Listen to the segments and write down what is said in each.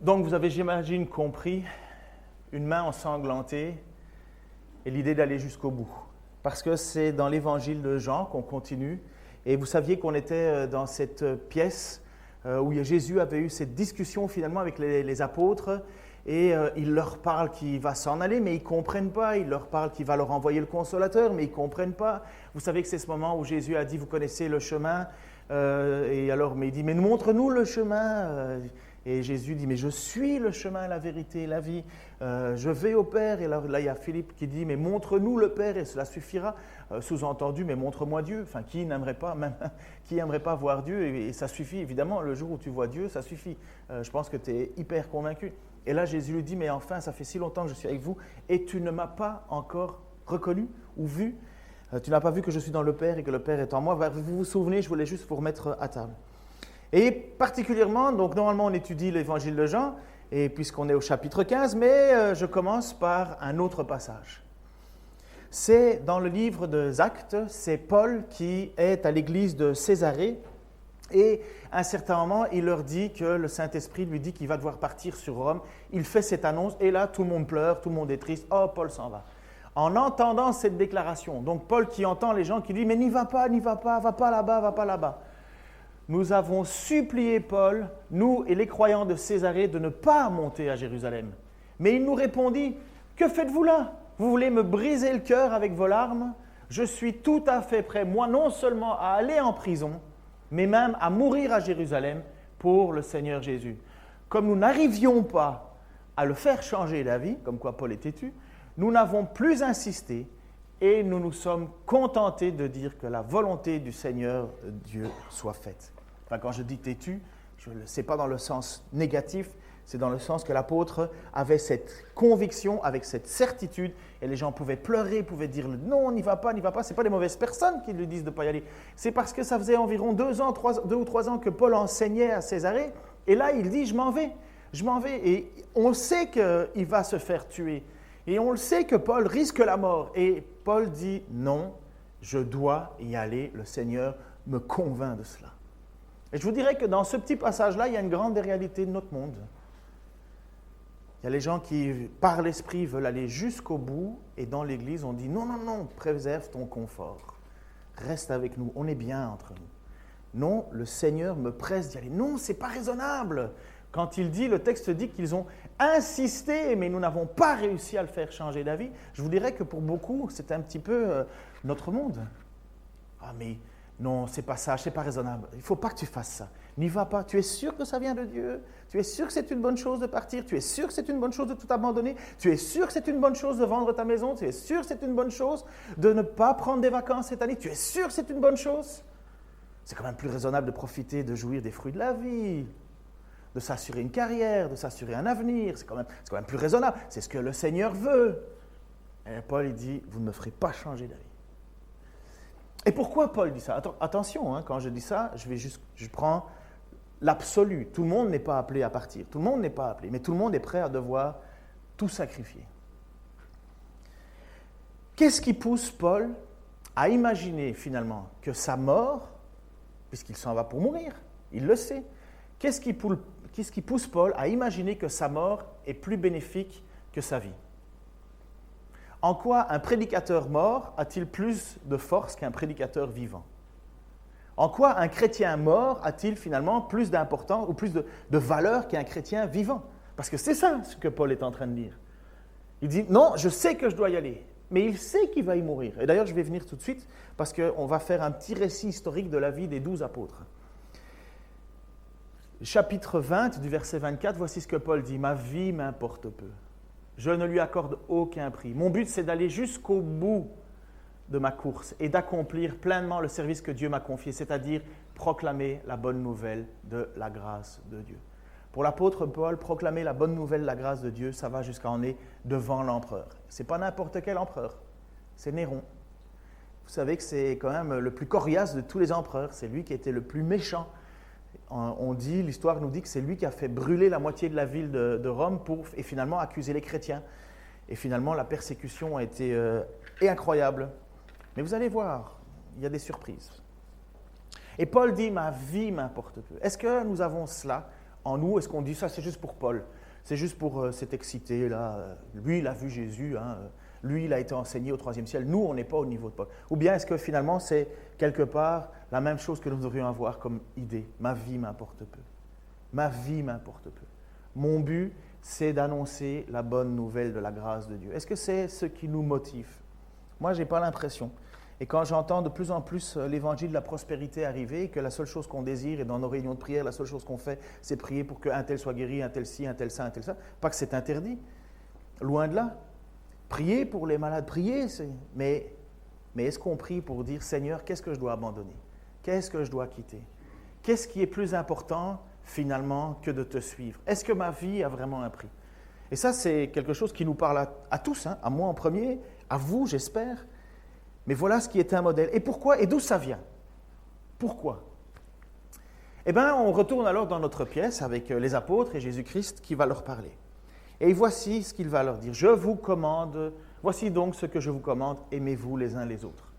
Donc, vous avez, j'imagine, compris, une main ensanglantée et l'idée d'aller jusqu'au bout. Parce que c'est dans l'évangile de Jean qu'on continue. Et vous saviez qu'on était dans cette pièce où Jésus avait eu cette discussion finalement avec les apôtres. Et il leur parle qu'il va s'en aller, mais ils ne comprennent pas. Il leur parle qu'il va leur envoyer le consolateur, mais ils ne comprennent pas. Vous savez que c'est ce moment où Jésus a dit, vous connaissez le chemin. Et alors, mais il dit, mais montre-nous le chemin. Et Jésus dit, mais je suis le chemin, la vérité, la vie. Je vais au Père. Et alors, là, il y a Philippe qui dit, mais montre-nous le Père et cela suffira. Sous-entendu, mais montre-moi Dieu. Enfin, qui n'aimerait pas, même, qui n'aimerait pas voir Dieu et ça suffit, évidemment, le jour où tu vois Dieu, ça suffit. Je pense que tu es hyper convaincu. Et là, Jésus lui dit, mais enfin, ça fait si longtemps que je suis avec vous et tu ne m'as pas encore reconnu ou vu. Tu n'as pas vu que je suis dans le Père et que le Père est en moi. Vous vous souvenez, je voulais juste vous remettre à table. Et particulièrement, donc normalement on étudie l'évangile de Jean, et puisqu'on est au chapitre 15, mais je commence par un autre passage. C'est dans le livre des Actes, c'est Paul qui est à l'église de Césarée, et à un certain moment, il leur dit que le Saint-Esprit lui dit qu'il va devoir partir sur Rome. Il fait cette annonce, et là tout le monde pleure, tout le monde est triste, oh Paul s'en va. En entendant cette déclaration, donc Paul qui entend les gens qui disent « mais n'y va pas, va pas là-bas, va pas là-bas ». Nous avons supplié Paul, nous et les croyants de Césarée, de ne pas monter à Jérusalem. Mais il nous répondit, « Que faites-vous là? Vous voulez me briser le cœur avec vos larmes? Je suis tout à fait prêt, moi, non seulement à aller en prison, mais même à mourir à Jérusalem pour le Seigneur Jésus. » Comme nous n'arrivions pas à le faire changer d'avis, comme quoi Paul est têtu, nous n'avons plus insisté et nous nous sommes contentés de dire que la volonté du Seigneur Dieu soit faite. Enfin, quand je dis têtu, ce n'est pas dans le sens négatif, c'est dans le sens que l'apôtre avait cette conviction, avec cette certitude, et les gens pouvaient pleurer, pouvaient dire « non, n'y va pas ». Ce n'est pas des mauvaises personnes qui lui disent de ne pas y aller. C'est parce que ça faisait environ 2 ou 3 ans que Paul enseignait à Césarée, et là il dit « je m'en vais ». Et on sait qu'il va se faire tuer, et on le sait que Paul risque la mort. Et Paul dit « non, je dois y aller, le Seigneur me convainc de cela ». Et je vous dirais que dans ce petit passage-là, il y a une grande réalité de notre monde. Il y a les gens qui, par l'Esprit, veulent aller jusqu'au bout, et dans l'Église, on dit « non, non, non, préserve ton confort, reste avec nous, on est bien entre nous ». Non, le Seigneur me presse d'y aller. Non, ce n'est pas raisonnable. Quand il dit, le texte dit qu'ils ont insisté, mais nous n'avons pas réussi à le faire changer d'avis, je vous dirais que pour beaucoup, c'est un petit peu notre monde. Ah mais non, c'est pas ça, c'est pas raisonnable. Il ne faut pas que tu fasses ça. N'y va pas. Tu es sûr que ça vient de Dieu? Tu es sûr que c'est une bonne chose de partir? Tu es sûr que c'est une bonne chose de tout abandonner? Tu es sûr que c'est une bonne chose de vendre ta maison? Tu es sûr que c'est une bonne chose de ne pas prendre des vacances cette année? Tu es sûr que c'est une bonne chose? C'est quand même plus raisonnable de profiter, de jouir des fruits de la vie, de s'assurer une carrière, de s'assurer un avenir. C'est quand même plus raisonnable. C'est ce que le Seigneur veut. Et Paul, il dit, vous ne me ferez pas changer d'avis. Et pourquoi Paul dit ça? Attention, quand je dis ça, je prends l'absolu. Tout le monde n'est pas appelé à partir. Tout le monde n'est pas appelé. Mais tout le monde est prêt à devoir tout sacrifier. Qu'est-ce qui pousse Paul à imaginer finalement que sa mort, puisqu'il s'en va pour mourir, il le sait, qu'est-ce qui pousse Paul à imaginer que sa mort est plus bénéfique que sa vie? En quoi un prédicateur mort a-t-il plus de force qu'un prédicateur vivant? En quoi un chrétien mort a-t-il finalement plus d'importance ou plus de valeur qu'un chrétien vivant? Parce que c'est ça ce que Paul est en train de dire. Il dit, non, je sais que je dois y aller, mais il sait qu'il va y mourir. Et d'ailleurs, je vais venir tout de suite parce qu'on va faire un petit récit historique de la vie des 12 apôtres. Chapitre 20, du verset 24, voici ce que Paul dit. « Ma vie m'importe peu. Je ne lui accorde aucun prix. Mon but, c'est d'aller jusqu'au bout de ma course et d'accomplir pleinement le service que Dieu m'a confié, c'est-à-dire proclamer la bonne nouvelle de la grâce de Dieu. » Pour l'apôtre Paul, proclamer la bonne nouvelle de la grâce de Dieu, ça va jusqu'à en est devant l'empereur. Ce n'est pas n'importe quel empereur, c'est Néron. Vous savez que c'est quand même le plus coriace de tous les empereurs, c'est lui qui était le plus méchant. L'histoire nous dit que c'est lui qui a fait brûler la moitié de la ville de Rome et finalement accuser les chrétiens. Et finalement, la persécution a été incroyable. Mais vous allez voir, il y a des surprises. Et Paul dit, ma vie m'importe peu. Est-ce que nous avons cela En nous, est-ce qu'on dit ça, c'est juste pour Paul, c'est juste pour s'être excité, là. Lui, il a vu Jésus, hein. Lui, il a été enseigné au 3e ciel. Nous, on n'est pas au niveau de Paul. Ou bien est-ce que finalement, c'est quelque part la même chose que nous devrions avoir comme idée? Ma vie m'importe peu. Ma vie m'importe peu. Mon but, c'est d'annoncer la bonne nouvelle de la grâce de Dieu. Est-ce que c'est ce qui nous motive? Moi, je n'ai pas l'impression. Et quand j'entends de plus en plus l'évangile de la prospérité arriver, que la seule chose qu'on désire, et dans nos réunions de prière, la seule chose qu'on fait, c'est prier pour qu'un tel soit guéri, un tel ci, un tel ça, un tel ça. Pas que c'est interdit. Loin de là. Prier pour les malades, prier, mais est-ce qu'on prie pour dire, Seigneur, qu'est-ce que je dois abandonner? Qu'est-ce que je dois quitter? Qu'est-ce qui est plus important, finalement, que de te suivre? Est-ce que ma vie a vraiment un prix? Et ça, c'est quelque chose qui nous parle à tous, hein, à moi en premier, à vous, j'espère. Mais voilà ce qui est un modèle. Et pourquoi? Et d'où ça vient? Pourquoi? Eh bien, on retourne alors dans notre pièce avec les apôtres et Jésus-Christ qui va leur parler. Et voici ce qu'il va leur dire. Je vous commande, voici donc ce que je vous commande, aimez-vous les uns les autres.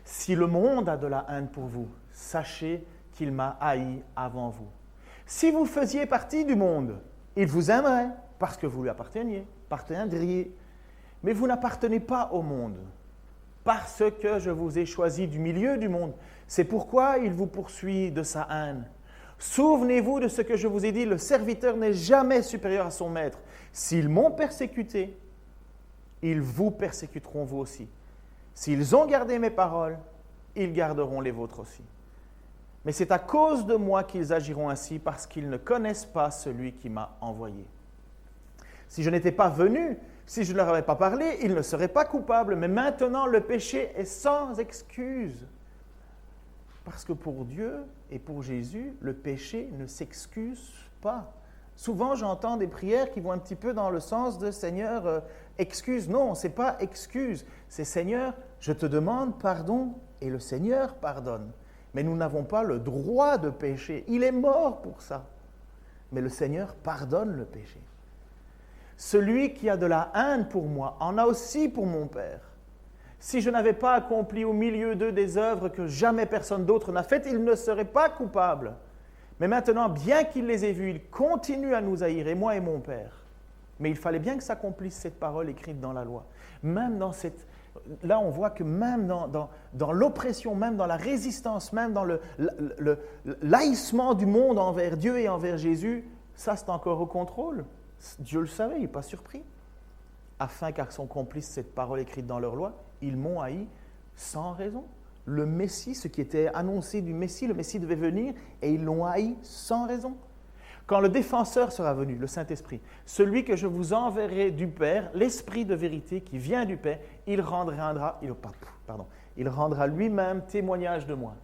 Si le monde a de la haine pour vous, sachez qu'il m'a haï avant vous. Si vous faisiez partie du monde, il vous aimerait parce que vous lui appartiendriez. Mais vous n'appartenez pas au monde, parce que je vous ai choisi du milieu du monde. C'est pourquoi il vous poursuit de sa haine. Souvenez-vous de ce que je vous ai dit, le serviteur n'est jamais supérieur à son maître. S'ils m'ont persécuté, ils vous persécuteront vous aussi. S'ils ont gardé mes paroles, ils garderont les vôtres aussi. Mais c'est à cause de moi qu'ils agiront ainsi, parce qu'ils ne connaissent pas celui qui m'a envoyé. Si je n'étais pas venu, si je ne leur avais pas parlé, ils ne seraient pas coupables. Mais maintenant, le péché est sans excuse. Parce que pour Dieu et pour Jésus, le péché ne s'excuse pas. Souvent, j'entends des prières qui vont un petit peu dans le sens de « Seigneur, excuse ». Non, ce n'est pas « excuse », c'est « Seigneur, je te demande pardon » et le Seigneur pardonne. Mais nous n'avons pas le droit de pécher. Il est mort pour ça. Mais le Seigneur pardonne le péché. Celui qui a de la haine pour moi en a aussi pour mon Père. Si je n'avais pas accompli au milieu d'eux des œuvres que jamais personne d'autre n'a faites, ils ne seraient pas coupables. Mais maintenant, bien qu'ils les aient vus, ils continuent à nous haïr, et moi et mon Père. Mais il fallait bien que s'accomplisse cette parole écrite dans la loi. Même dans cette... Là, on voit que même dans l'oppression, même dans la résistance, même dans l'haïssement du monde envers Dieu et envers Jésus, ça c'est encore au contrôle. Dieu le savait, il n'est pas surpris. Afin qu'à son complice cette parole écrite dans leur loi, ils m'ont haï sans raison. Le Messie, ce qui était annoncé du Messie, le Messie devait venir et ils l'ont haï sans raison. Quand le défenseur sera venu, le Saint-Esprit, celui que je vous enverrai du Père, l'Esprit de vérité qui vient du Père, il rendra lui-même témoignage de moi.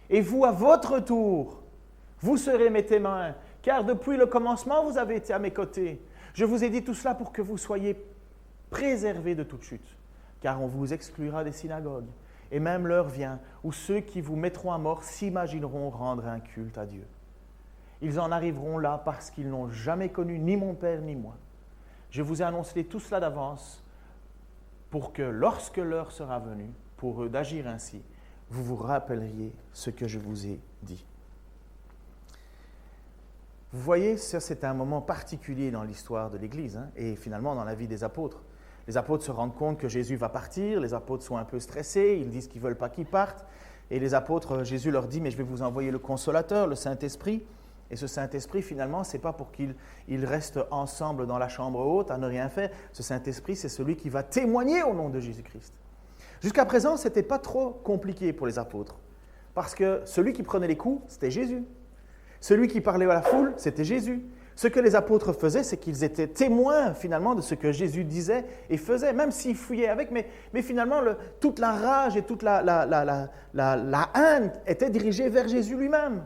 Et vous, à votre tour, vous serez mes témoins, car depuis le commencement, vous avez été à mes côtés. Je vous ai dit tout cela pour que vous soyez préservés de toute chute, car on vous exclura des synagogues. Et même l'heure vient où ceux qui vous mettront à mort s'imagineront rendre un culte à Dieu. Ils en arriveront là parce qu'ils n'ont jamais connu ni mon Père ni moi. Je vous ai annoncé tout cela d'avance pour que lorsque l'heure sera venue, pour eux d'agir ainsi, vous vous rappelleriez ce que je vous ai dit. Vous voyez, ça c'est un moment particulier dans l'histoire de l'Église et finalement dans la vie des apôtres. Les apôtres se rendent compte que Jésus va partir, les apôtres sont un peu stressés, ils disent qu'ils ne veulent pas qu'il parte. Et les apôtres, Jésus leur dit, mais je vais vous envoyer le Consolateur, le Saint-Esprit. Et ce Saint-Esprit, finalement, ce n'est pas pour qu'ils restent ensemble dans la chambre haute à ne rien faire. Ce Saint-Esprit, c'est celui qui va témoigner au nom de Jésus-Christ. Jusqu'à présent, ce n'était pas trop compliqué pour les apôtres. Parce que celui qui prenait les coups, c'était Jésus. Celui qui parlait à la foule, c'était Jésus. Ce que les apôtres faisaient, c'est qu'ils étaient témoins finalement de ce que Jésus disait et faisait, même s'ils fuyaient avec. Mais finalement, toute la rage et toute la haine était dirigée vers Jésus lui-même.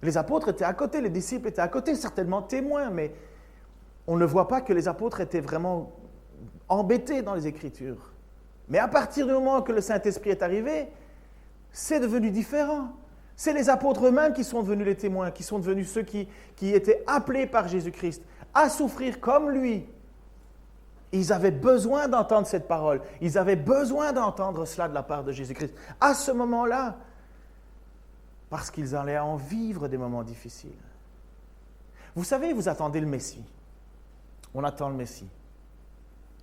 Les apôtres étaient à côté, les disciples étaient à côté, certainement témoins, mais on ne voit pas que les apôtres étaient vraiment embêtés dans les Écritures. Mais à partir du moment que le Saint-Esprit est arrivé, c'est devenu différent. C'est les apôtres eux-mêmes qui sont devenus les témoins, qui sont devenus ceux qui étaient appelés par Jésus-Christ à souffrir comme lui. Ils avaient besoin d'entendre cette parole. Ils avaient besoin d'entendre cela de la part de Jésus-Christ. À ce moment-là, parce qu'ils allaient en vivre des moments difficiles. Vous savez, vous attendez le Messie. On attend le Messie.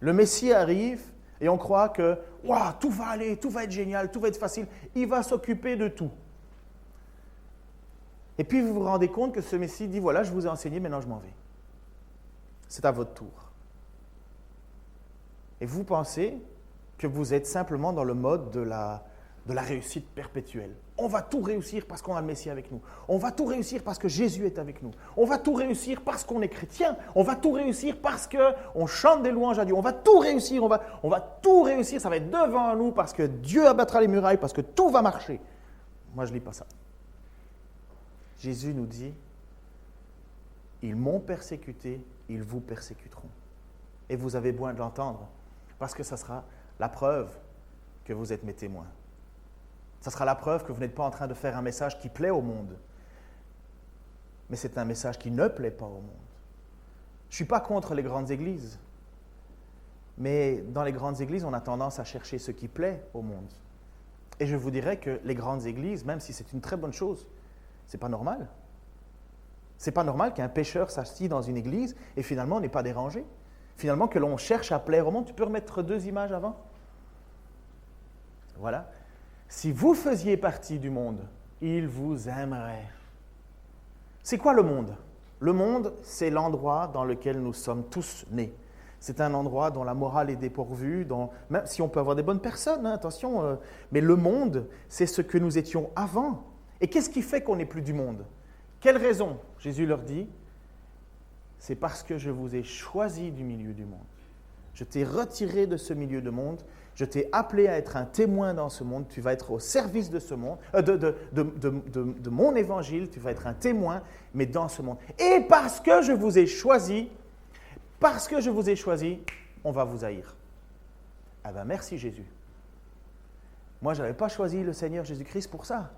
Le Messie arrive et on croit que wow, tout va aller, tout va être génial, tout va être facile. Il va s'occuper de tout. Et puis vous vous rendez compte que ce Messie dit, voilà, je vous ai enseigné, maintenant je m'en vais. C'est à votre tour. Et vous pensez que vous êtes simplement dans le mode de la réussite perpétuelle. On va tout réussir parce qu'on a le Messie avec nous. On va tout réussir parce que Jésus est avec nous. On va tout réussir parce qu'on est chrétien. On va tout réussir parce qu'on chante des louanges à Dieu. On va tout réussir, on va tout réussir. Ça va être devant nous parce que Dieu abattra les murailles, parce que tout va marcher. Moi, je ne lis pas ça. Jésus nous dit, ils m'ont persécuté, ils vous persécuteront. Et vous avez besoin de l'entendre parce que ça sera la preuve que vous êtes mes témoins. Ça sera la preuve que vous n'êtes pas en train de faire un message qui plaît au monde, mais c'est un message qui ne plaît pas au monde. Je ne suis pas contre les grandes églises, mais dans les grandes églises, on a tendance à chercher ce qui plaît au monde. Et je vous dirais que les grandes églises, même si c'est une très bonne chose, ce n'est pas normal. Ce n'est pas normal qu'un pécheur s'assied dans une église et finalement on n'est pas dérangé. Finalement, que l'on cherche à plaire au monde. Tu peux remettre 2 images avant? Voilà. Si vous faisiez partie du monde, il vous aimerait. C'est quoi le monde? Le monde, c'est l'endroit dans lequel nous sommes tous nés. C'est un endroit dont la morale est dépourvue, même si on peut avoir des bonnes personnes, hein, attention, mais le monde, c'est ce que nous étions avant. Et qu'est-ce qui fait qu'on n'est plus du monde? Quelle raison? Jésus leur dit, c'est parce que je vous ai choisi du milieu du monde. Je t'ai retiré de ce milieu de monde. Je t'ai appelé à être un témoin dans ce monde. Tu vas être au service de ce monde, de mon évangile. Tu vas être un témoin, mais dans ce monde. Et parce que je vous ai choisi, on va vous haïr. Ah ben merci Jésus. Moi, je n'avais pas choisi le Seigneur Jésus-Christ pour ça.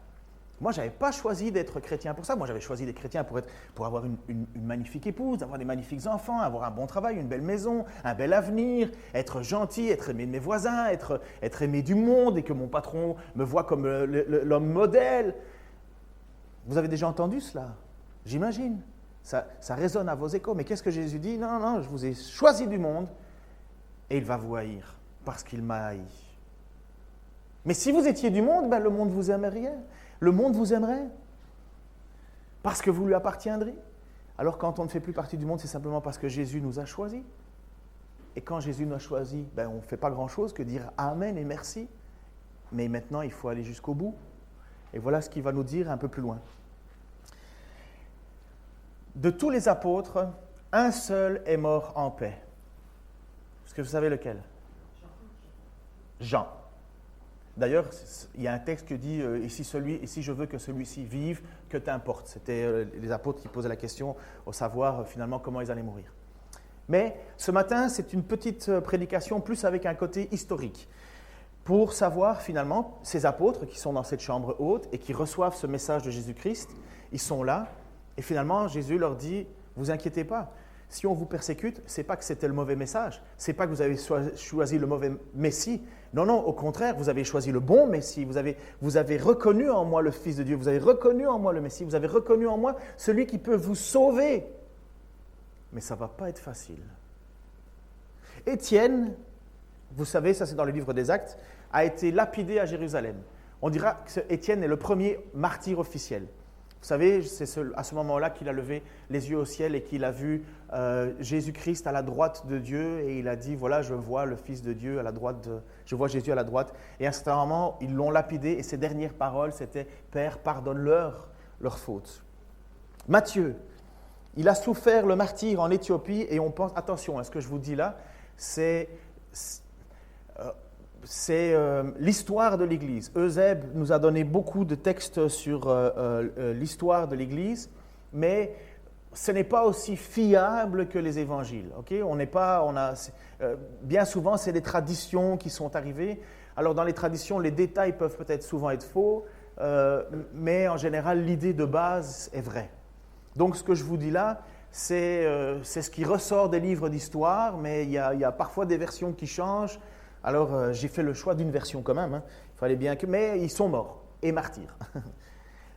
Moi, je n'avais pas choisi d'être chrétien pour ça. Moi, j'avais choisi d'être chrétien pour avoir une magnifique épouse, avoir des magnifiques enfants, avoir un bon travail, une belle maison, un bel avenir, être gentil, être aimé de mes voisins, être aimé du monde et que mon patron me voit comme l'homme modèle. Vous avez déjà entendu cela? J'imagine. Ça résonne à vos échos. Mais qu'est-ce que Jésus dit? Non, non, je vous ai choisi du monde et il va vous haïr parce qu'il m'a haï. Mais si vous étiez du monde, ben, le monde vous aimerait. Le monde vous aimerait parce que vous lui appartiendrez. Alors quand on ne fait plus partie du monde, c'est simplement parce que Jésus nous a choisis. Et quand Jésus nous a choisis, ben, on ne fait pas grand-chose que dire Amen et merci. Mais maintenant, il faut aller jusqu'au bout. Et voilà ce qu'il va nous dire un peu plus loin. De tous les apôtres, un seul est mort en paix. Est-ce que vous savez lequel? Jean. D'ailleurs, il y a un texte qui dit « Et si je veux que celui-ci vive, que t'importe ?» C'était les apôtres qui posaient la question au savoir finalement comment ils allaient mourir. Mais ce matin, c'est une petite prédication plus avec un côté historique pour savoir finalement ces apôtres qui sont dans cette chambre haute et qui reçoivent ce message de Jésus-Christ, ils sont là et finalement Jésus leur dit « Vous inquiétez pas. Si on vous persécute, ce n'est pas que c'était le mauvais message, ce n'est pas que vous avez choisi le mauvais Messie. Non, non, au contraire, vous avez choisi le bon Messie. Vous avez reconnu en moi le Fils de Dieu, vous avez reconnu en moi le Messie, vous avez reconnu en moi celui qui peut vous sauver. Mais ça ne va pas être facile. Étienne, vous savez, ça c'est dans le livre des Actes, a été lapidé à Jérusalem. On dira que Étienne est le premier martyr officiel. Vous savez, c'est à ce moment-là qu'il a levé les yeux au ciel et qu'il a vu Jésus-Christ à la droite de Dieu et il a dit, voilà, je vois le Fils de Dieu à la droite, je vois Jésus à la droite. Et à un certain moment, ils l'ont lapidé et ses dernières paroles, c'était « Père, pardonne-leur leurs fautes ». Matthieu, il a souffert le martyre en Éthiopie et on pense, attention à ce que je vous dis là, c'est l'histoire de l'Église. Eusèbe nous a donné beaucoup de textes sur l'histoire de l'Église, mais ce n'est pas aussi fiable que les évangiles. Okay? Bien souvent, c'est des traditions qui sont arrivées. Alors, dans les traditions, les détails peuvent peut-être souvent être faux, mais en général, l'idée de base est vraie. Donc, ce que je vous dis là, c'est ce qui ressort des livres d'histoire, mais il y a parfois des versions qui changent. Alors, j'ai fait le choix d'une version quand même. Hein. Il fallait bien que... Mais ils sont morts et martyrs.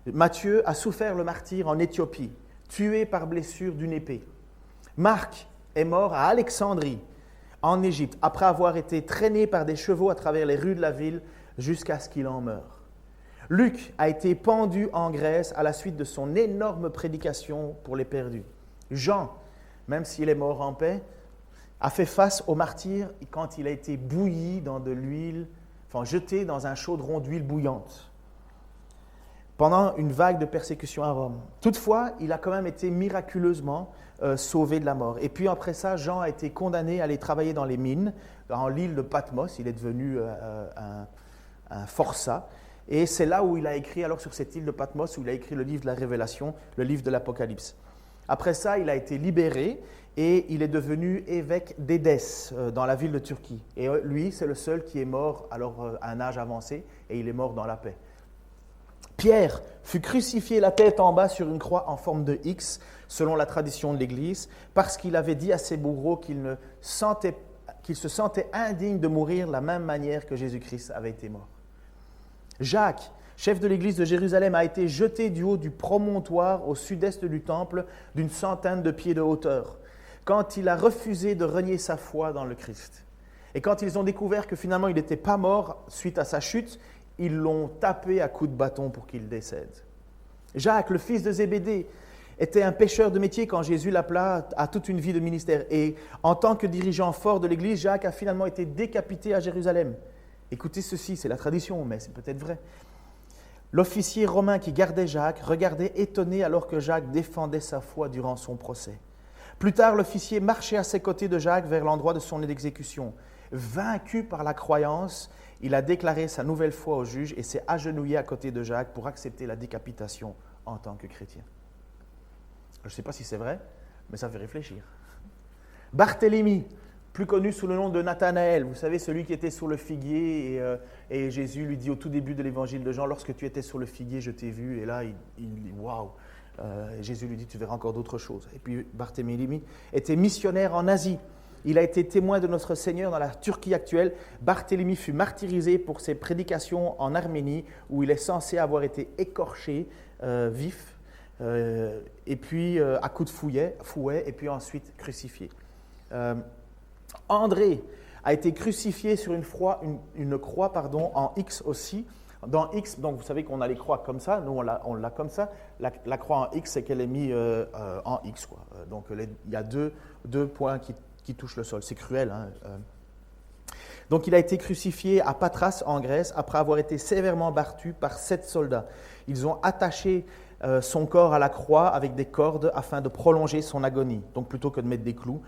Matthieu a souffert le martyre en Éthiopie. tué par blessure d'une épée. Marc est mort à Alexandrie, en Égypte, après avoir été traîné par des chevaux à travers les rues de la ville jusqu'à ce qu'il en meure. Luc a été pendu en Grèce à la suite de son énorme prédication pour les perdus. Jean, même s'il est mort en paix, a fait face au martyre quand il a été bouilli dans de l'huile, jeté dans un chaudron d'huile bouillante pendant une vague de persécution à Rome. Toutefois, il a quand même été miraculeusement sauvé de la mort. Et puis après ça, Jean a été condamné à aller travailler dans les mines, dans l'île de Patmos. Il est devenu un forçat. Et c'est là où il a écrit, alors sur cette île de Patmos, où il a écrit le livre de la Révélation, le livre de l'Apocalypse. Après ça, il a été libéré et il est devenu évêque d'Édesse, dans la ville de Turquie. Et lui, c'est le seul qui est mort alors à un âge avancé, et il est mort dans la paix. Pierre fut crucifié la tête en bas sur une croix en forme de X, selon la tradition de l'Église, parce qu'il avait dit à ses bourreaux qu'il se sentait indigne de mourir de la même manière que Jésus-Christ avait été mort. Jacques, chef de l'église de Jérusalem, a été jeté du haut du promontoire au sud-est du temple d'une 100aine de pieds de hauteur, quand il a refusé de renier sa foi dans le Christ. Et quand ils ont découvert que finalement il n'était pas mort suite à sa chute, ils l'ont tapé à coups de bâton pour qu'il décède. Jacques, le fils de Zébédée, était un pêcheur de métier quand Jésus l'appela à toute une vie de ministère. Et en tant que dirigeant fort de l'église, Jacques a finalement été décapité à Jérusalem. Écoutez ceci, c'est la tradition, mais c'est peut-être vrai. L'officier romain qui gardait Jacques regardait étonné alors que Jacques défendait sa foi durant son procès. Plus tard, l'officier marchait à ses côtés de Jacques vers l'endroit de son exécution. Vaincu par la croyance, il a déclaré sa nouvelle foi au juge et s'est agenouillé à côté de Jacques pour accepter la décapitation en tant que chrétien. Je ne sais pas si c'est vrai, mais ça fait réfléchir. Barthélemy, plus connu sous le nom de Nathanaël, vous savez, celui qui était sur le figuier et Jésus lui dit au tout début de l'évangile de Jean, lorsque tu étais sur le figuier, je t'ai vu, et là, il dit waouh. Jésus lui dit, tu verras encore d'autres choses. Et puis Barthélemy était missionnaire en Asie. Il a été témoin de notre Seigneur dans la Turquie actuelle. Barthélemy fut martyrisé pour ses prédications en Arménie, où il est censé avoir été écorché vif, et puis à coups de fouet, et puis ensuite crucifié. André a été crucifié sur une croix en X aussi. Dans X, donc vous savez qu'on a les croix comme ça, nous on l'a comme ça. La croix en X, c'est qu'elle est mise en X, quoi. Donc il y a deux points qui touchent le sol. C'est cruel. Hein. Donc il a été crucifié à Patras en Grèce après avoir été sévèrement battu par 7 soldats. Ils ont attaché son corps à la croix avec des cordes afin de prolonger son agonie, donc plutôt que de mettre des clous.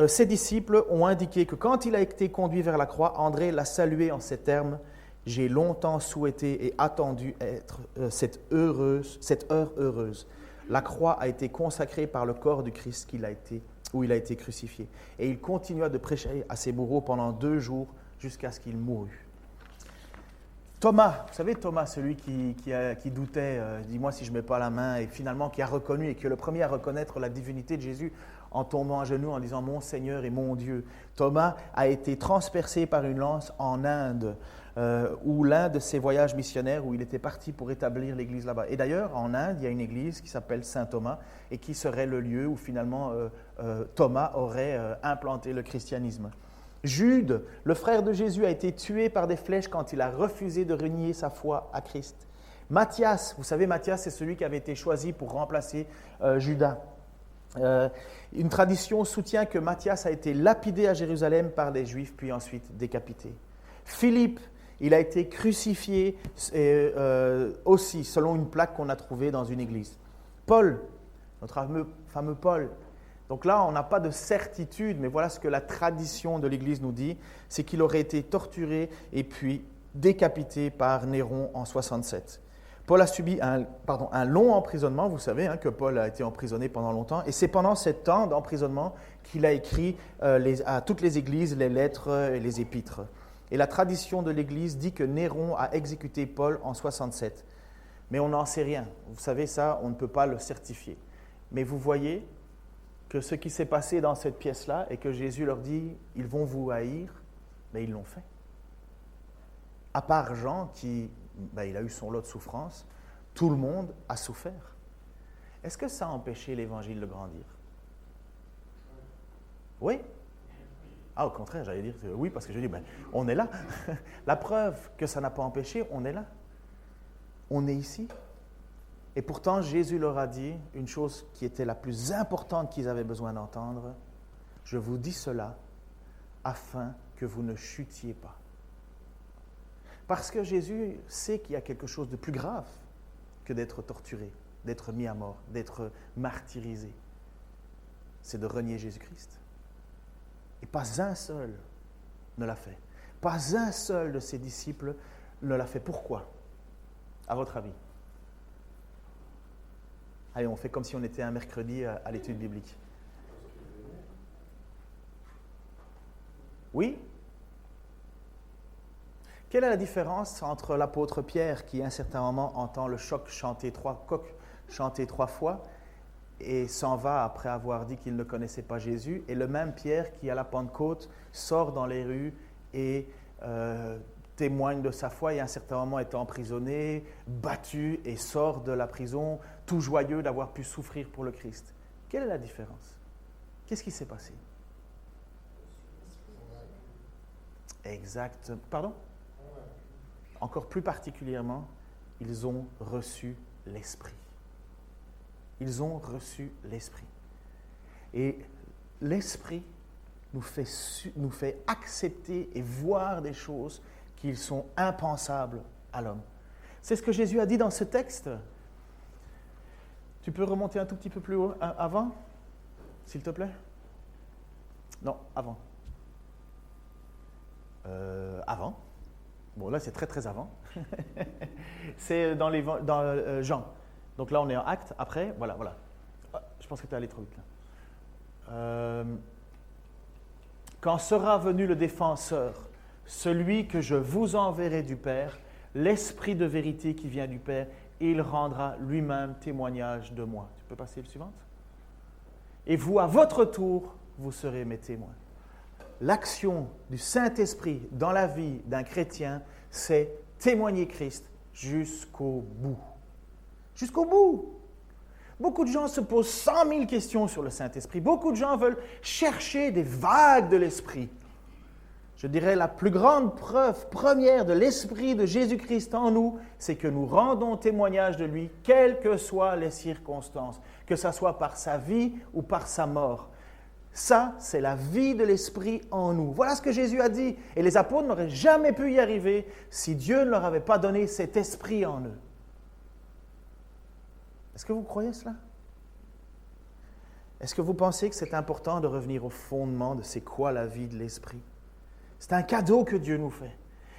Ses disciples ont indiqué que quand il a été conduit vers la croix, André l'a salué en ces termes: « J'ai longtemps souhaité et attendu être cette heure heureuse. La croix a été consacrée par le corps du Christ où il a été crucifié. » Et il continua de prêcher à ses bourreaux pendant 2 jours jusqu'à ce qu'il mourût. Thomas, vous savez Thomas, celui qui doutait, dis-moi si je ne mets pas la main, et finalement qui a reconnu et qui est le premier à reconnaître la divinité de Jésus en tombant à genoux en disant « Mon Seigneur et mon Dieu ». Thomas a été transpercé par une lance en Inde, ou l'un de ses voyages missionnaires où il était parti pour établir l'église là-bas. Et d'ailleurs, en Inde, il y a une église qui s'appelle Saint Thomas et qui serait le lieu où finalement Thomas aurait implanté le christianisme. Jude, le frère de Jésus, a été tué par des flèches quand il a refusé de renier sa foi à Christ. Matthias, vous savez, Matthias, c'est celui qui avait été choisi pour remplacer Judas. Une tradition soutient que Matthias a été lapidé à Jérusalem par des Juifs, puis ensuite décapité. Philippe, il a été crucifié aussi, selon une plaque qu'on a trouvée dans une église. Paul, notre fameux Paul. Donc là, on n'a pas de certitude, mais voilà ce que la tradition de l'Église nous dit, c'est qu'il aurait été torturé et puis décapité par Néron en 67. Paul a subi un long emprisonnement, vous savez que Paul a été emprisonné pendant longtemps, et c'est pendant ce temps d'emprisonnement qu'il a écrit à toutes les églises les lettres et les épîtres. Et la tradition de l'Église dit que Néron a exécuté Paul en 67. Mais on n'en sait rien. Vous savez ça, on ne peut pas le certifier. Mais vous voyez que ce qui s'est passé dans cette pièce-là et que Jésus leur dit « ils vont vous haïr », mais ils l'ont fait. À part Jean qui, il a eu son lot de souffrance, tout le monde a souffert. Est-ce que ça a empêché l'Évangile de grandir? Oui? Ah, au contraire, j'allais dire oui, parce que je dis, on est là. La preuve que ça n'a pas empêché, on est là. On est ici. Et pourtant, Jésus leur a dit une chose qui était la plus importante qu'ils avaient besoin d'entendre. Je vous dis cela afin que vous ne chutiez pas. Parce que Jésus sait qu'il y a quelque chose de plus grave que d'être torturé, d'être mis à mort, d'être martyrisé. C'est de renier Jésus-Christ. Et pas un seul ne l'a fait. Pas un seul de ses disciples ne l'a fait. Pourquoi? À votre avis? Allez, on fait comme si on était un mercredi à l'étude biblique. Oui? Quelle est la différence entre l'apôtre Pierre qui, à un certain moment, entend le coq chanter 3 fois et s'en va après avoir dit qu'il ne connaissait pas Jésus, et le même Pierre qui, à la Pentecôte, sort dans les rues et témoigne de sa foi et à un certain moment est emprisonné, battu et sort de la prison tout joyeux d'avoir pu souffrir pour le Christ? Quelle est la différence? Qu'est-ce qui s'est passé? Exact. Pardon? Encore plus particulièrement, ils ont reçu l'Esprit. Ils ont reçu l'Esprit. Et l'Esprit nous fait accepter et voir des choses qui sont impensables à l'homme. C'est ce que Jésus a dit dans ce texte. Tu peux remonter un tout petit peu plus haut, avant, s'il te plaît? Non, avant. Avant. Bon, là, c'est très, très avant. C'est dans Jean. Donc là, on est en Actes. Après, voilà. Ah, je pense que tu es allé trop vite, là. Quand sera venu le défenseur, celui que je vous enverrai du Père, l'Esprit de vérité qui vient du Père, il rendra lui-même témoignage de moi. Tu peux passer le suivant? Et vous, à votre tour, vous serez mes témoins. L'action du Saint-Esprit dans la vie d'un chrétien, c'est témoigner Christ jusqu'au bout. Jusqu'au bout. Beaucoup de gens se posent 100 000 questions sur le Saint-Esprit. Beaucoup de gens veulent chercher des vagues de l'Esprit. Je dirais la plus grande preuve première de l'Esprit de Jésus-Christ en nous, c'est que nous rendons témoignage de lui, quelles que soient les circonstances, que ce soit par sa vie ou par sa mort. Ça, c'est la vie de l'Esprit en nous. Voilà ce que Jésus a dit. Et les apôtres n'auraient jamais pu y arriver si Dieu ne leur avait pas donné cet Esprit en eux. Est-ce que vous croyez cela? Est-ce que vous pensez que c'est important de revenir au fondement de c'est quoi la vie de l'Esprit? C'est un cadeau que Dieu nous fait.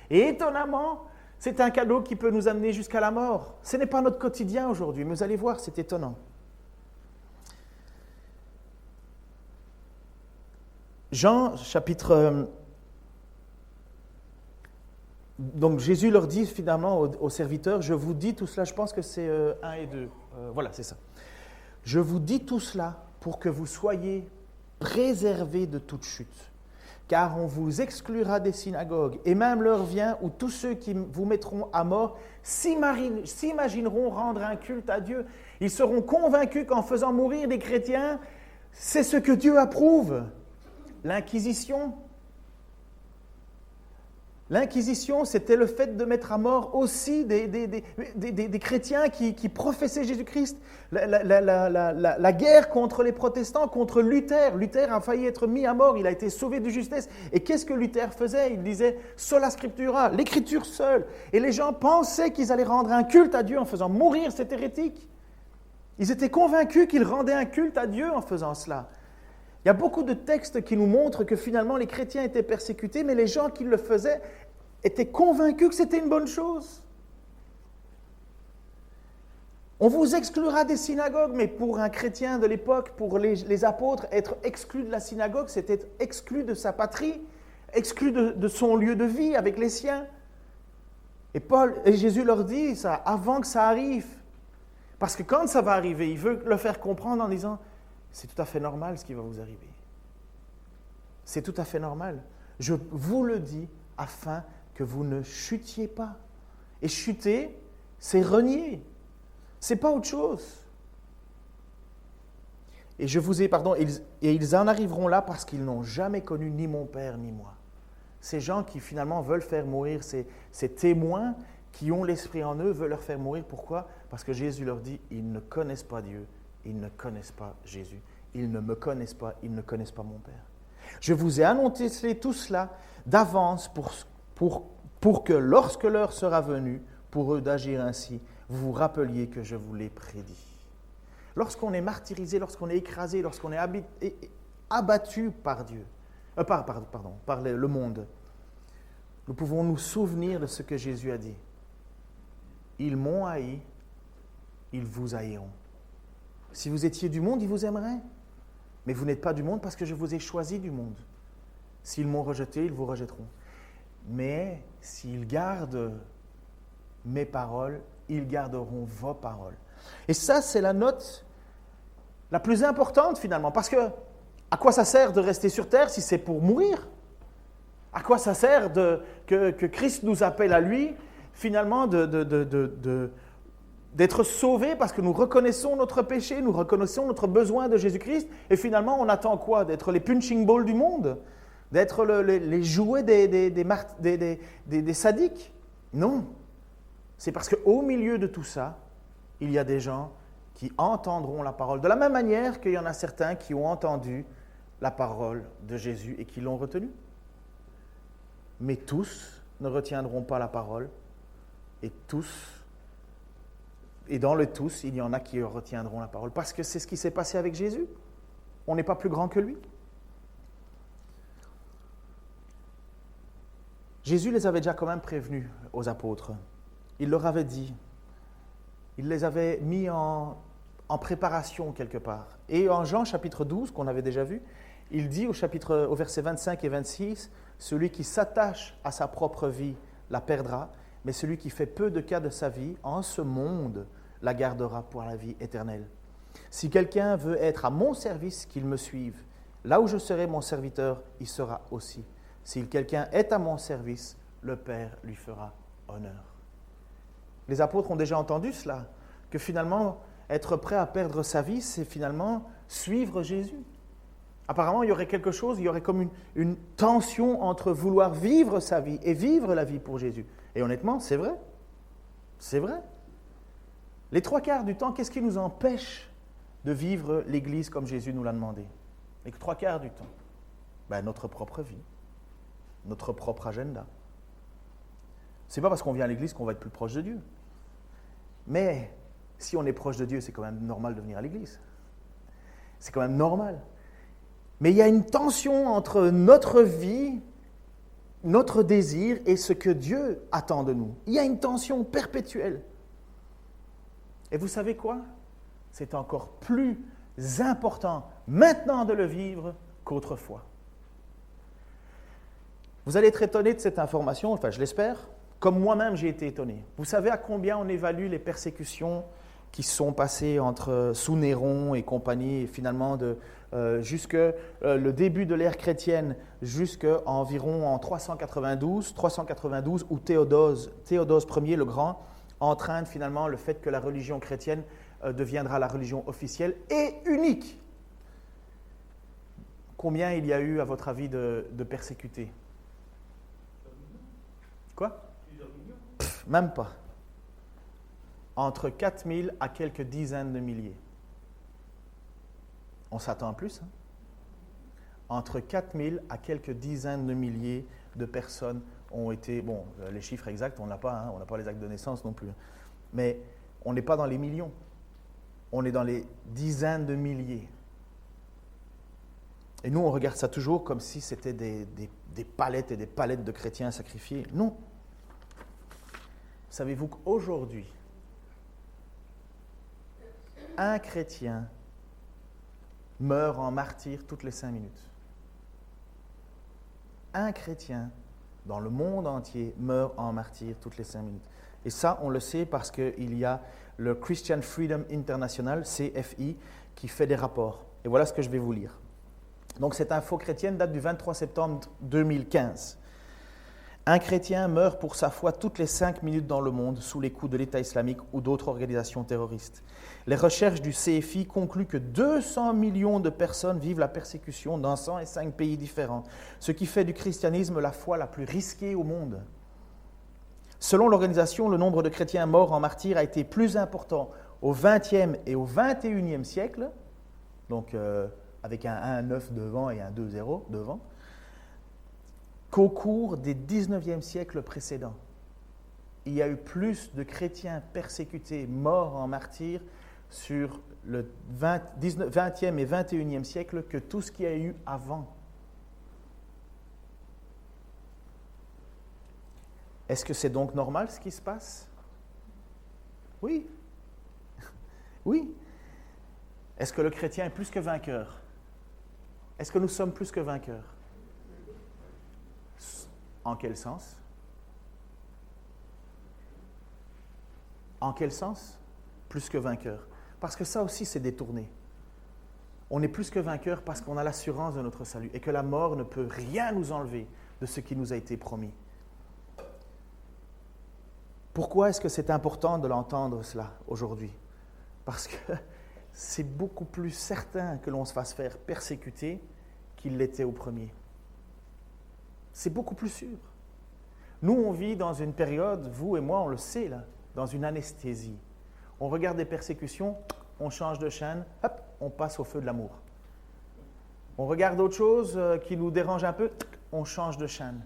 Et étonnamment, c'est un cadeau qui peut nous amener jusqu'à la mort. Ce n'est pas notre quotidien aujourd'hui, mais vous allez voir, c'est étonnant. Jean, chapitre... Donc Jésus leur dit finalement aux serviteurs, je vous dis tout cela, je pense que c'est 1 et 2. Voilà, c'est ça. Je vous dis tout cela pour que vous soyez préservés de toute chute. Car on vous exclura des synagogues, et même l'heure vient où tous ceux qui vous mettront à mort s'imagineront rendre un culte à Dieu. Ils seront convaincus qu'en faisant mourir des chrétiens, c'est ce que Dieu approuve. L'Inquisition, c'était le fait de mettre à mort aussi des chrétiens qui professaient Jésus-Christ. La guerre contre les protestants, contre Luther. Luther a failli être mis à mort, il a été sauvé de justesse. Et qu'est-ce que Luther faisait? Il disait « sola scriptura », l'écriture seule. Et les gens pensaient qu'ils allaient rendre un culte à Dieu en faisant mourir cet hérétique. Ils étaient convaincus qu'ils rendaient un culte à Dieu en faisant cela. Il y a beaucoup de textes qui nous montrent que finalement les chrétiens étaient persécutés, mais les gens qui le faisaient étaient convaincus que c'était une bonne chose. On vous exclura des synagogues, mais pour un chrétien de l'époque, pour les apôtres, être exclu de la synagogue, c'était être exclu de sa patrie, exclu de son lieu de vie avec les siens. Et Jésus leur dit ça avant que ça arrive. Parce que quand ça va arriver, il veut le faire comprendre en disant c'est tout à fait normal ce qui va vous arriver. C'est tout à fait normal. Je vous le dis afin que vous ne chutiez pas. Et chuter, c'est renier. C'est pas autre chose. et je vous ai, pardon, et ils en arriveront là parce qu'ils n'ont jamais connu ni mon Père ni moi. Ces gens qui finalement veulent faire mourir, ces témoins qui ont l'Esprit en eux, veulent leur faire mourir. Pourquoi? Parce que Jésus leur dit, ils ne connaissent pas Dieu, ils ne connaissent pas Jésus, ils ne me connaissent pas, ils ne connaissent pas mon Père. Je vous ai annoncé tout cela d'avance pour que lorsque l'heure sera venue, pour eux d'agir ainsi, vous vous rappeliez que je vous l'ai prédit. Lorsqu'on est martyrisé, lorsqu'on est écrasé, lorsqu'on est abattu par Dieu, par le monde, nous pouvons nous souvenir de ce que Jésus a dit. Ils m'ont haï, ils vous haïront. Si vous étiez du monde, ils vous aimeraient. Mais vous n'êtes pas du monde parce que je vous ai choisi du monde. S'ils m'ont rejeté, ils vous rejetteront. Mais s'ils gardent mes paroles, ils garderont vos paroles. Et ça, c'est la note la plus importante finalement. Parce que à quoi ça sert de rester sur terre si c'est pour mourir? À quoi ça sert que Christ nous appelle à lui, finalement, d'être sauvés parce que nous reconnaissons notre péché, nous reconnaissons notre besoin de Jésus-Christ, et finalement, on attend quoi? D'être les punching balls du monde? D'être les jouets des sadiques? Non. C'est parce qu'au milieu de tout ça, il y a des gens qui entendront la parole. De la même manière qu'il y en a certains qui ont entendu la parole de Jésus et qui l'ont retenue. Mais tous ne retiendront pas la parole, et dans le tous, il y en a qui retiendront la parole, parce que c'est ce qui s'est passé avec Jésus. On n'est pas plus grand que lui. Jésus les avait déjà quand même prévenus aux apôtres. Il leur avait dit, il les avait mis en préparation quelque part. Et en Jean chapitre 12, qu'on avait déjà vu, il dit au verset 25 et 26, « Celui qui s'attache à sa propre vie la perdra, mais celui qui fait peu de cas de sa vie, en ce monde, la gardera pour la vie éternelle. Si quelqu'un veut être à mon service, qu'il me suive. Là où je serai mon serviteur, il sera aussi. Si quelqu'un est à mon service, le Père lui fera honneur. » Les apôtres ont déjà entendu cela, que finalement, être prêt à perdre sa vie, c'est finalement suivre Jésus. Apparemment, il y aurait quelque chose, il y aurait comme une tension entre vouloir vivre sa vie et vivre la vie pour Jésus. Et honnêtement, c'est vrai. C'est vrai. Les 3/4 du temps, qu'est-ce qui nous empêche de vivre l'Église comme Jésus nous l'a demandé? Les 3/4 du temps, notre propre vie, notre propre agenda. Ce n'est pas parce qu'on vient à l'Église qu'on va être plus proche de Dieu. Mais si on est proche de Dieu, c'est quand même normal de venir à l'Église. C'est quand même normal. Mais il y a une tension entre notre vie, notre désir et ce que Dieu attend de nous. Il y a une tension perpétuelle. Et vous savez quoi? C'est encore plus important maintenant de le vivre qu'autrefois. Vous allez être étonné de cette information, enfin je l'espère, comme moi-même j'ai été étonné. Vous savez à combien on évalue les persécutions qui sont passées sous Néron et compagnie, et finalement jusque le début de l'ère chrétienne, jusqu'à environ en 392, où Théodose Ier le Grand entraîne finalement le fait que la religion chrétienne deviendra la religion officielle et unique. Combien il y a eu, à votre avis, de persécutés? Quoi? Même pas. Entre 4000 à quelques dizaines de milliers. On s'attend à plus. Hein? Entre 4000 à quelques dizaines de milliers de personnes ont été... Bon, les chiffres exacts, on n'a pas. Hein? On n'a pas les actes de naissance non plus. Mais on n'est pas dans les millions. On est dans les dizaines de milliers. Et nous, on regarde ça toujours comme si c'était des palettes et des palettes de chrétiens sacrifiés. Non. Savez-vous qu'aujourd'hui, un chrétien meurt en martyr toutes les 5 minutes. Un chrétien dans le monde entier meurt en martyr toutes les 5 minutes. Et ça, on le sait parce qu'il y a le Christian Freedom International, CFI, qui fait des rapports. Et voilà ce que je vais vous lire. Donc, cette info chrétienne date du 23 septembre 2015. Un chrétien meurt pour sa foi toutes les 5 minutes dans le monde sous les coups de l'État islamique ou d'autres organisations terroristes. Les recherches du CFI concluent que 200 millions de personnes vivent la persécution dans 105 pays différents, ce qui fait du christianisme la foi la plus risquée au monde. Selon l'organisation, le nombre de chrétiens morts en martyrs a été plus important au XXe et au XXIe siècle, donc avec un 1-9 devant et un 2-0 devant, qu'au cours des 19e siècles précédents. Il y a eu plus de chrétiens persécutés, morts en martyrs, sur le 20e et 21e siècle que tout ce qu'il y a eu avant. Est-ce que c'est donc normal ce qui se passe? Oui. Oui. Est-ce que le chrétien est plus que vainqueur? Est-ce que nous sommes plus que vainqueurs? En quel sens? En quel sens? Plus que vainqueur. Parce que ça aussi, c'est détourné. On est plus que vainqueur parce qu'on a l'assurance de notre salut et que la mort ne peut rien nous enlever de ce qui nous a été promis. Pourquoi est-ce que c'est important de l'entendre cela aujourd'hui? Parce que c'est beaucoup plus certain que l'on se fasse faire persécuter qu'il l'était au premier. C'est beaucoup plus sûr. Nous, on vit dans une période, vous et moi, on le sait, là, dans une anesthésie. On regarde des persécutions, on change de chaîne, hop, on passe au feu de l'amour. On regarde autre chose qui nous dérange un peu, on change de chaîne.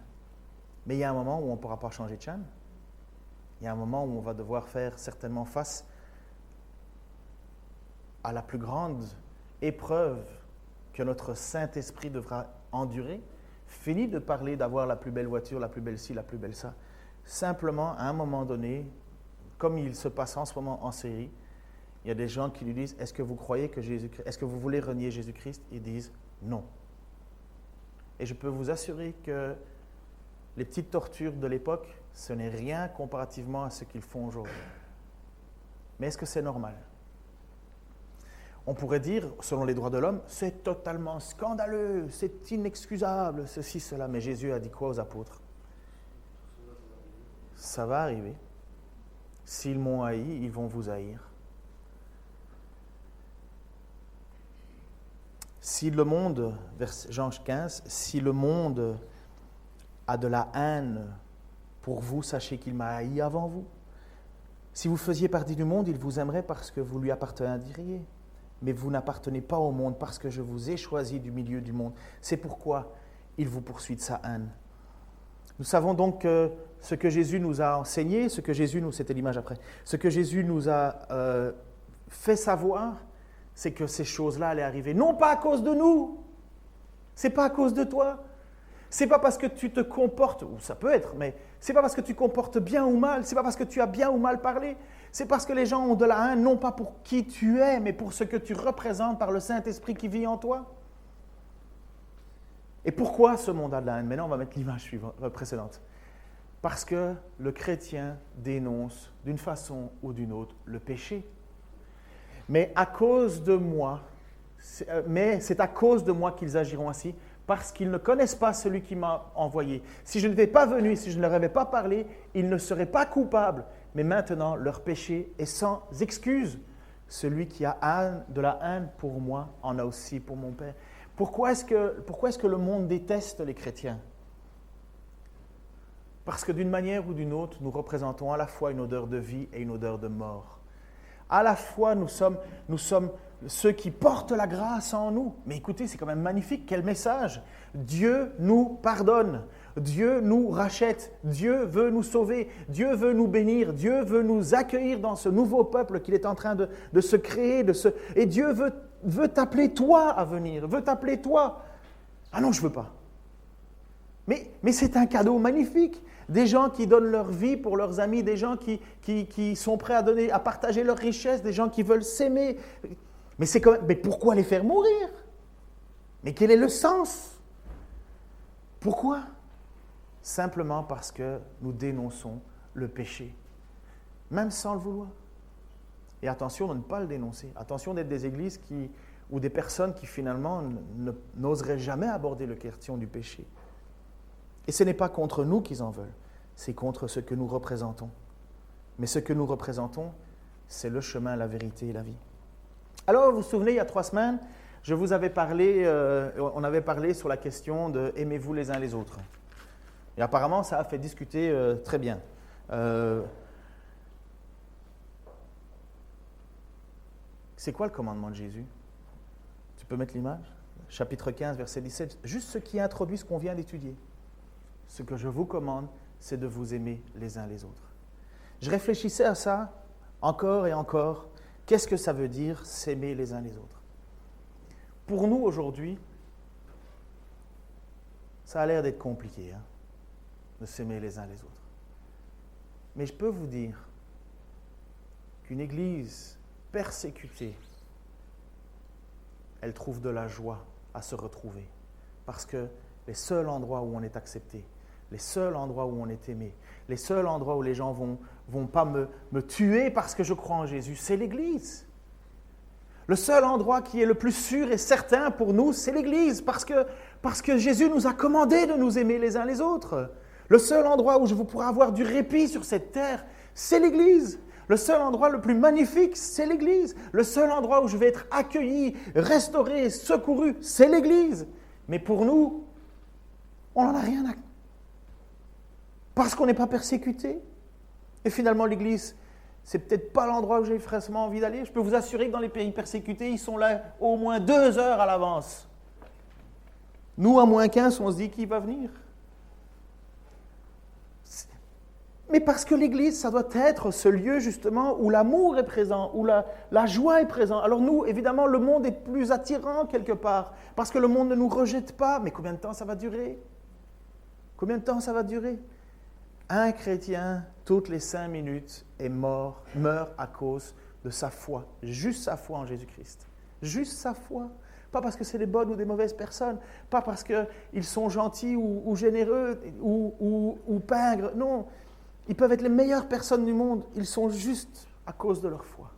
Mais il y a un moment où on ne pourra pas changer de chaîne. Il y a un moment où on va devoir faire certainement face à la plus grande épreuve que notre Saint-Esprit devra endurer. Fini de parler d'avoir la plus belle voiture, la plus belle ci, la plus belle ça. Simplement, à un moment donné, comme il se passe en ce moment en Syrie, il y a des gens qui lui disent « Est-ce que vous croyez que Jésus-Christ, est-ce que vous voulez renier Jésus-Christ ?» Ils disent « Non ». Et je peux vous assurer que les petites tortures de l'époque, ce n'est rien comparativement à ce qu'ils font aujourd'hui. Mais est-ce que c'est normal? On pourrait dire, selon les droits de l'homme, c'est totalement scandaleux, c'est inexcusable, ceci, cela. Mais Jésus a dit quoi aux apôtres? Ça va arriver. S'ils m'ont haï, ils vont vous haïr. Si le monde, vers Jean 15, si le monde a de la haine pour vous, sachez qu'il m'a haï avant vous. Si vous faisiez partie du monde, il vous aimerait parce que vous lui apparteniriez. Mais vous n'appartenez pas au monde parce que je vous ai choisi du milieu du monde. C'est pourquoi il vous poursuit de sa haine. Nous savons donc que ce que Jésus nous a enseigné, c'était l'image après, ce que Jésus nous a fait savoir, c'est que ces choses-là allaient arriver. Non pas à cause de nous, c'est pas à cause de toi, c'est pas parce que tu te comportes, ou ça peut être, mais c'est pas parce que tu comportes bien ou mal, c'est pas parce que tu as bien ou mal parlé, c'est parce que les gens ont de la haine, non pas pour qui tu es, mais pour ce que tu représentes par le Saint-Esprit qui vit en toi. Et pourquoi ce monde a de la haine? Maintenant, on va mettre l'image précédente. Parce que le chrétien dénonce d'une façon ou d'une autre le péché. Mais à cause de moi, c'est à cause de moi qu'ils agiront ainsi, parce qu'ils ne connaissent pas celui qui m'a envoyé. Si je n'étais pas venu, si je ne leur avais pas parlé, ils ne seraient pas coupables. Mais maintenant, leur péché est sans excuse. Celui qui a de la haine pour moi en a aussi pour mon Père. Pourquoi est-ce que le monde déteste les chrétiens? Parce que d'une manière ou d'une autre, nous représentons à la fois une odeur de vie et une odeur de mort. À la fois, nous sommes ceux qui portent la grâce en nous. Mais écoutez, c'est quand même magnifique, quel message! Dieu nous pardonne, Dieu nous rachète, Dieu veut nous sauver, Dieu veut nous bénir, Dieu veut nous accueillir dans ce nouveau peuple qu'il est en train de se créer. Et Dieu veut t'appeler toi à venir, veut t'appeler toi. Ah non, je ne veux pas. Mais c'est un cadeau magnifique. Des gens qui donnent leur vie pour leurs amis, des gens qui sont prêts à partager leurs richesses, des gens qui veulent s'aimer. Mais pourquoi les faire mourir? Mais quel est le sens? Pourquoi? Simplement parce que nous dénonçons le péché, même sans le vouloir. Et attention de ne pas le dénoncer. Attention d'être des églises ou des personnes qui finalement n'oseraient jamais aborder la question du péché. Et ce n'est pas contre nous qu'ils en veulent, c'est contre ce que nous représentons. Mais ce que nous représentons, c'est le chemin, la vérité et la vie. Alors, vous vous souvenez, il y a 3 semaines, je vous avais parlé, on avait parlé sur la question de « aimez-vous les uns les autres ». Et apparemment, ça a fait discuter très bien. C'est quoi le commandement de Jésus? Tu peux mettre l'image? Chapitre 15, verset 17, juste ce qui introduit ce qu'on vient d'étudier. Ce que je vous commande, c'est de vous aimer les uns les autres. Je réfléchissais à ça encore et encore. Qu'est-ce que ça veut dire s'aimer les uns les autres? Pour nous aujourd'hui, ça a l'air d'être compliqué, de s'aimer les uns les autres. Mais je peux vous dire qu'une église persécutée, elle trouve de la joie à se retrouver. Parce que les seuls endroits où on est accepté, les seuls endroits où on est aimé, les seuls endroits où les gens vont pas me tuer parce que je crois en Jésus, c'est l'Église. Le seul endroit qui est le plus sûr et certain pour nous, c'est l'Église, parce que Jésus nous a commandé de nous aimer les uns les autres. Le seul endroit où je vous pourrai avoir du répit sur cette terre, c'est l'Église. Le seul endroit le plus magnifique, c'est l'Église. Le seul endroit où je vais être accueilli, restauré, secouru, c'est l'Église. Mais pour nous, on n'en a rien à... Parce qu'on n'est pas persécuté. Et finalement, l'Église, c'est peut-être pas l'endroit où j'ai fraîchement envie d'aller. Je peux vous assurer que dans les pays persécutés, ils sont là au moins 2 heures à l'avance. Nous, à moins 15, on se dit qui va venir. Mais parce que l'Église, ça doit être ce lieu justement où l'amour est présent, où la joie est présente. Alors nous, évidemment, le monde est plus attirant quelque part, parce que le monde ne nous rejette pas. Mais combien de temps ça va durer? Combien de temps ça va durer? Un chrétien, toutes les 5 minutes, meurt à cause de sa foi. Juste sa foi en Jésus-Christ. Juste sa foi. Pas parce que c'est des bonnes ou des mauvaises personnes. Pas parce qu'ils sont gentils ou généreux ou pingres. Non. Ils peuvent être les meilleures personnes du monde. Ils sont juste à cause de leur foi.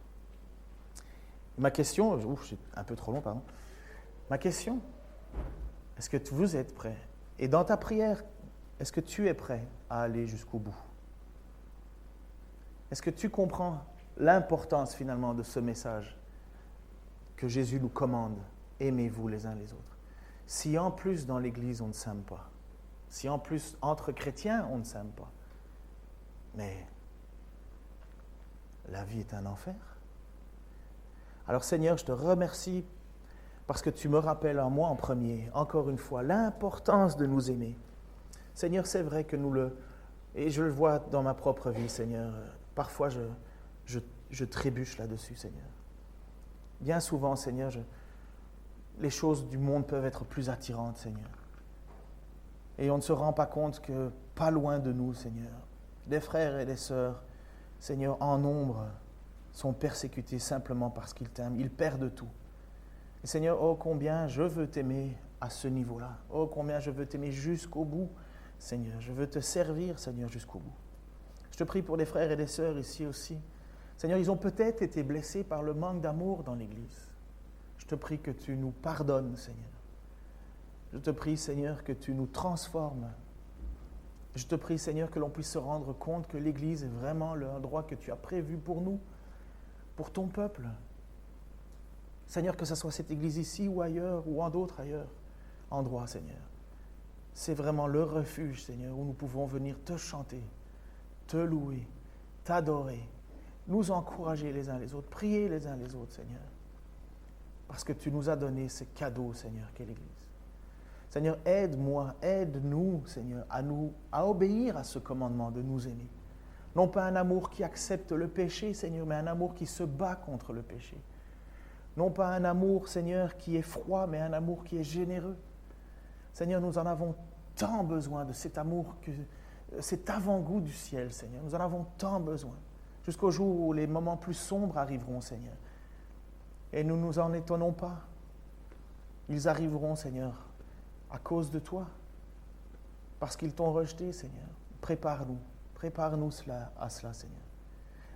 Ma question, c'est un peu trop long, pardon. Ma question, est-ce que vous êtes prêts? Et dans ta prière, est-ce que tu es prêt à aller jusqu'au bout? Est-ce que tu comprends l'importance finalement de ce message que Jésus nous commande? Aimez-vous les uns les autres. Si en plus dans l'Église on ne s'aime pas, si en plus entre chrétiens on ne s'aime pas, mais la vie est un enfer. Alors Seigneur, je te remercie parce que tu me rappelles à moi en premier, encore une fois, l'importance de nous aimer. Seigneur, c'est vrai que et je le vois dans ma propre vie, Seigneur, parfois je trébuche là-dessus, Seigneur. Bien souvent, Seigneur, les choses du monde peuvent être plus attirantes, Seigneur. Et on ne se rend pas compte que pas loin de nous, Seigneur, des frères et des sœurs, Seigneur, en nombre, sont persécutés simplement parce qu'ils t'aiment. Ils perdent tout. Et Seigneur, oh combien je veux t'aimer à ce niveau-là. Oh combien je veux t'aimer jusqu'au bout, Seigneur. Je veux te servir, Seigneur, jusqu'au bout. Je te prie pour des frères et des sœurs ici aussi. Seigneur, ils ont peut-être été blessés par le manque d'amour dans l'Église. Je te prie que tu nous pardonnes, Seigneur. Je te prie, Seigneur, que tu nous transformes. Je te prie, Seigneur, que l'on puisse se rendre compte que l'Église est vraiment l'endroit que tu as prévu pour nous, pour ton peuple. Seigneur, que ce soit cette Église ici ou ailleurs, ou en d'autres ailleurs, endroits, Seigneur. C'est vraiment le refuge, Seigneur, où nous pouvons venir te chanter, te louer, t'adorer, nous encourager les uns les autres, prier les uns les autres, Seigneur. Parce que tu nous as donné ce cadeau, Seigneur, qu'est l'Église. Seigneur, aide-moi, aide-nous, Seigneur, à obéir à ce commandement de nous aimer. Non pas un amour qui accepte le péché, Seigneur, mais un amour qui se bat contre le péché. Non pas un amour, Seigneur, qui est froid, mais un amour qui est généreux. Seigneur, nous en avons tant besoin de cet amour, cet avant-goût du ciel, Seigneur. Nous en avons tant besoin, jusqu'au jour où les moments plus sombres arriveront, Seigneur. Et nous ne nous en étonnons pas. Ils arriveront, Seigneur, à cause de toi, parce qu'ils t'ont rejeté, Seigneur. Prépare-nous à cela, Seigneur.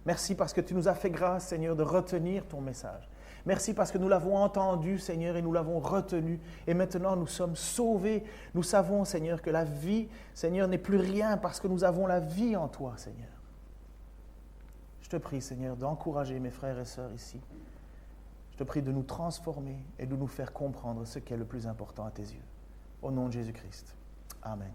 Merci parce que tu nous as fait grâce, Seigneur, de retenir ton message. Merci parce que nous l'avons entendu, Seigneur, et nous l'avons retenu. Et maintenant, nous sommes sauvés. Nous savons, Seigneur, que la vie, Seigneur, n'est plus rien parce que nous avons la vie en toi, Seigneur. Je te prie, Seigneur, d'encourager mes frères et sœurs ici. Je te prie de nous transformer et de nous faire comprendre ce qui est le plus important à tes yeux. Au nom de Jésus-Christ. Amen.